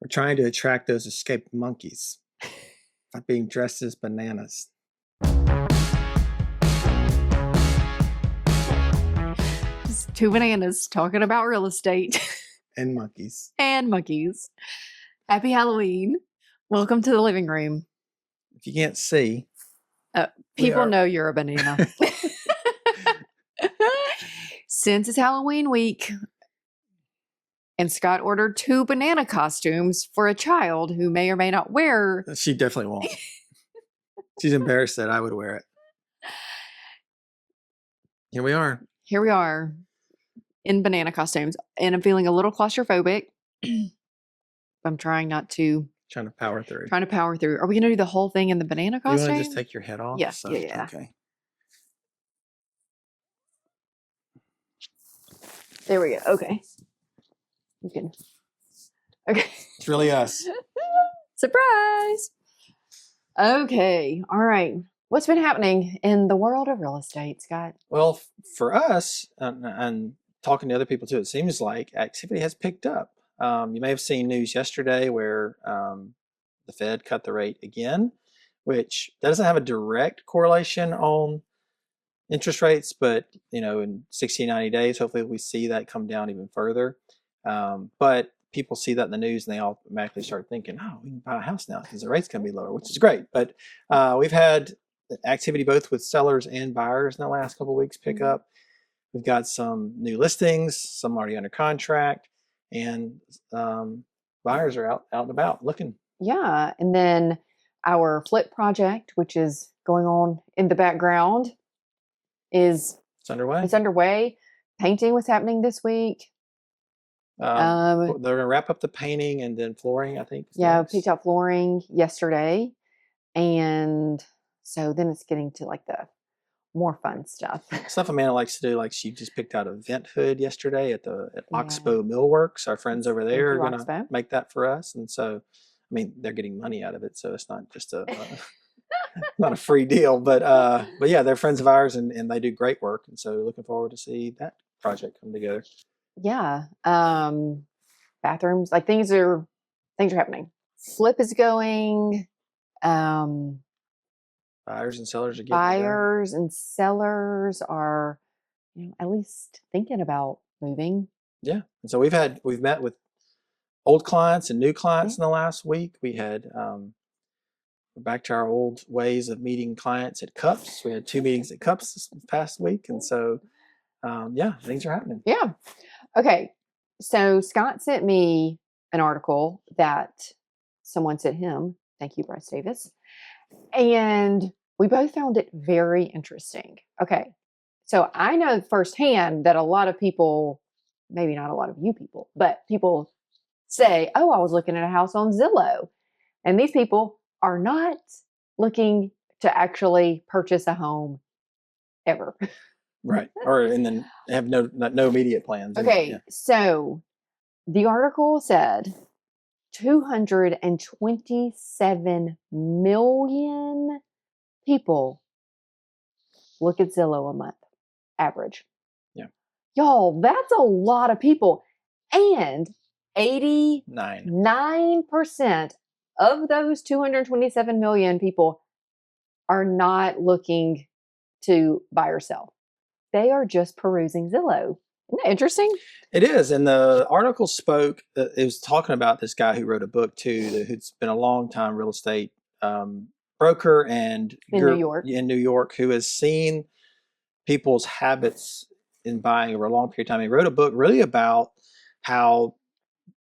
We're trying to attract those escaped monkeys by being dressed as bananas. Just two bananas talking about real estate And monkeys. and monkeys. Happy Halloween. Welcome to the living room. If you can't see, People know you're a banana. Since it's Halloween week, and Scott ordered 2 banana costumes for a child who may or may not wear. she definitely won't. She's embarrassed that I would wear it. Here we are. Here we are in banana costumes, and I'm feeling a little claustrophobic. I'm trying not to. Trying to power through. Are we going to do the whole thing in the banana costume? You want to just take your head off? Yeah, yeah. Okay. There we go. Okay. You can. Okay. It's really us. Surprise. Okay. All right. What's been happening in the world of real estate, Scott? Well, for us, and talking to other people too, it seems like activity has picked up. You may have seen news yesterday where the Fed cut the rate again, which doesn't have a direct correlation on interest rates, but in 60, 90 days, hopefully we see that come down even further. But people see that in the news and they automatically start thinking, oh, we can buy a house now because the rate's going to be lower, which is great. But we've had activity both with sellers and buyers in the last couple of weeks pick up. We've got some new listings, some already under contract, and buyers are out and about looking. Yeah. And then our flip project, which is going on in the background, it's underway. Painting was happening this week. They're going to wrap up the painting and then flooring, I think. Yeah, we picked out flooring yesterday. And so then it's getting to like the more fun stuff. Stuff Amanda likes to do, like she just picked out a vent hood yesterday at Oxbow Millworks. Our friends over there are going to make that for us. And so, I mean, they're getting money out of it. So it's not just not a free deal, but yeah, they're friends of ours and they do great work. And so looking forward to see that project come together. Yeah. Bathrooms, like things are happening. Flip is going. Buyers and sellers are at least thinking about moving. Yeah. And so we've met with old clients and new clients in the last week. We had we're back to our old ways of meeting clients at Cups. We had 2 meetings at Cups this past week. And so things are happening. Yeah. Okay. So Scott sent me an article that someone sent him. Thank you, Bryce Davis. And we both found it very interesting. Okay. So I know firsthand that a lot of people, maybe not a lot of you people, but people say, oh, I was looking at a house on Zillow. And these people are not looking to actually purchase a home ever. Right. And then have no immediate plans. Okay. Yeah. So the article said 227 million people look at Zillow a month, average. Yeah. Y'all, that's a lot of people. And 89% of those 227 million people are not looking to buy or sell. They are just perusing Zillow. Isn't that interesting? It is. And the article spoke, it was talking about this guy who wrote a book too, who's been a long time real estate broker and in New York, who has seen people's habits in buying over a long period of time. He wrote a book really about how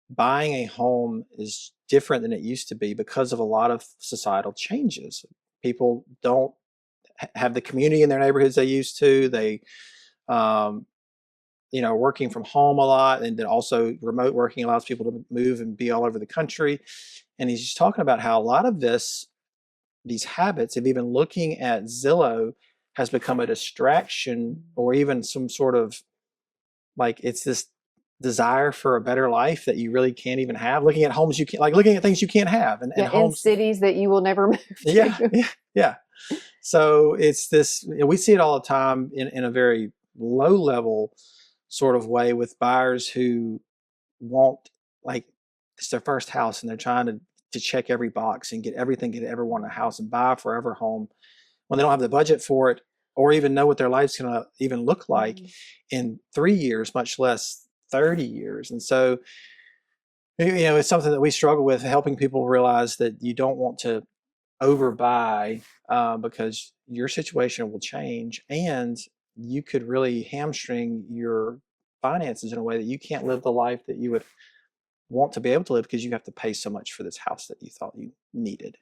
buying a home is different than it used to be because of a lot of societal changes. People don't have the community in their neighborhoods they used to. They, working from home a lot, and then also remote working allows people to move and be all over the country. And he's just talking about how a lot of these habits of even looking at Zillow has become a distraction, or even some sort of like it's this desire for a better life that you really can't even have. Looking at homes you can't, like looking at things you can't have, and homes in cities that you will never move to. Yeah. So it's this. We see it all the time in a very low level sort of way with buyers who want, like, it's their first house and they're trying to check every box and get everything they ever want in a house and buy a forever home when they don't have the budget for it or even know what their life's going to even look like Mhm. in 3 years, much less 30 years. And so, it's something that we struggle with, helping people realize that you don't want to overbuy because your situation will change and you could really hamstring your finances in a way that you can't live the life that you would want to be able to live because you have to pay so much for this house that you thought you needed.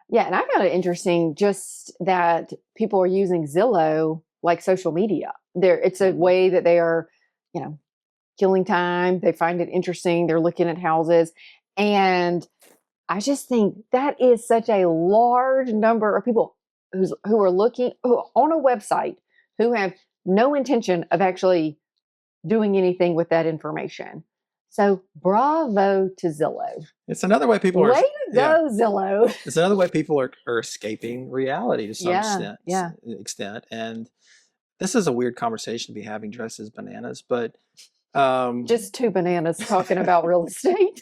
Yeah, and I found it interesting just that people are using Zillow like social media. It's a Mhm. way that they are, you know, killing time. They find it interesting. They're looking at houses. And I just think that is such a large number of people who are looking on a website who have no intention of actually doing anything with that information. So bravo to Zillow. It's another way people are, Way to yeah, go, Zillow. it's another way people are escaping reality to some Yeah, extent, yeah. and this is a weird conversation to be having dressed as bananas, but um, Just two bananas talking about real estate.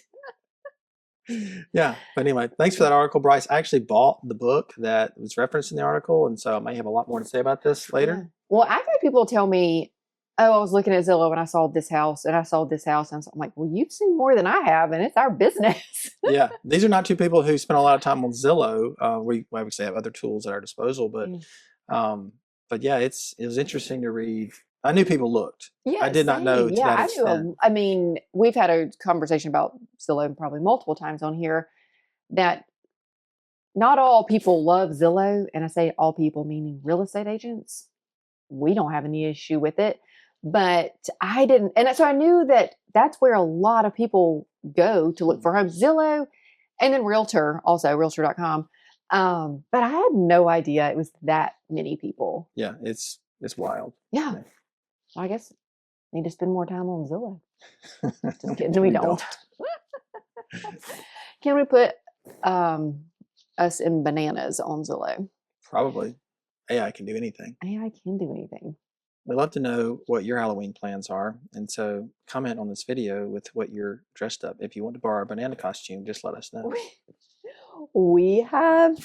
yeah. But anyway, thanks for that article, Bryce. I actually bought the book that was referenced in the article, and so I may have a lot more to say about this Yeah. later. Well, I've had people tell me, "Oh, I was looking at Zillow and I saw this house and I saw this house." And I'm like, "Well, you've seen more than I have, and it's our business." Yeah, these are not two people who spend a lot of time on Zillow. We obviously have other tools at our disposal, Mm. um, but yeah, it was interesting to read. I knew people looked. I Yeah, did not know same. to Yeah, that I knew. extent. I mean, we've had a conversation about Zillow probably multiple times on here that not all people love Zillow, and I say all people meaning real estate agents. We don't have any issue with it, but I didn't, and so I knew that that's where a lot of people go to look for homes. Zillow, and then Realtor, also Realtor.com. But I had no idea it was that many people. Yeah, it's wild. Yeah, Yeah. well, I guess need to spend more time on Zillow. Just kidding, we We don't. don't. Can we put um, us in bananas on Zillow? Probably. AI can do anything. AI can do anything. We'd love to know what your Halloween plans are. And so comment on this video with what you're dressed up. If you want to borrow a banana costume, just let us know. We have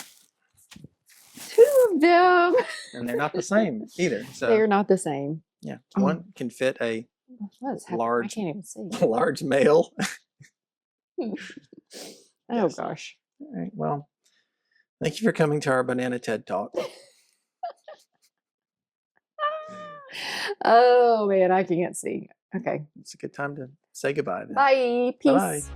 two of them. And they're not the same either. So They're not the same. yeah, Oh, one can fit a what is happening? I large, can't even see. large male. Oh Yes. gosh. All right. Well, thank you for coming to our Banana TED Talk. Oh man, I can't see. Okay. It's a good time to say goodbye then. Bye. Bye bye. Peace.